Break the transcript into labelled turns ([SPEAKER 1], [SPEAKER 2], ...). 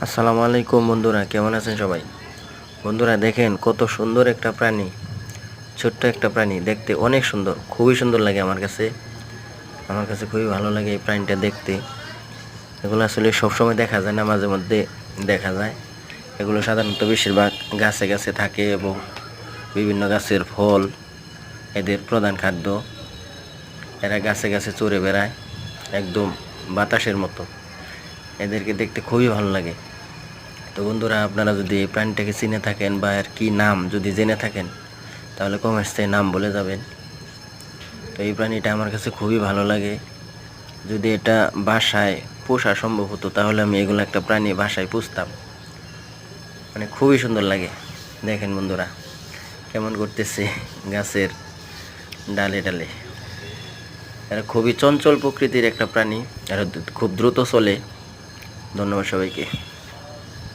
[SPEAKER 1] আসসালামু আলাইকুম বন্ধুরা, কেমন আছেন সবাই? বন্ধুরা দেখেন কত সুন্দর একটা প্রাণী, ছোট্ট একটা প্রাণী, দেখতে অনেক সুন্দর, খুবই সুন্দর লাগে আমার কাছে খুবই ভালো লাগে এই প্রাণীটা দেখতে। এগুলো আসলে সবসময় দেখা যায় না, মাঝে মধ্যে দেখা যায়। এগুলো সাধারণত বেশিরভাগ গাছে গাছে থাকে এবং বিভিন্ন গাছের ফল এদের প্রধান খাদ্য। এরা গাছে গাছে চড়ে বেড়ায়, একদম বাতাসের মতো। এদেরকে দেখতে খুবই ভালো লাগে। তো বন্ধুরা, আপনারা যদি এই প্রাণীটাকে চিনে থাকেন বা এর কি নাম যদি জেনে থাকেন, তাহলে কমেন্টসে নাম বলে যাবেন। তো এই প্রাণীটা আমার কাছে খুবই ভালো লাগে। যদি এটা বাসায় পোষা সম্ভব হতো, তাহলে আমি এগুলো একটা প্রাণী বাসায় পুষতাম। মানে খুবই সুন্দর লাগে। দেখেন বন্ধুরা কেমন করতেছে গাছের ডালে ডালে। এরা খুবই চঞ্চল প্রকৃতির একটা প্রাণী, এরা খুব দ্রুত চলে। ধন্যবাদ সবাইকে।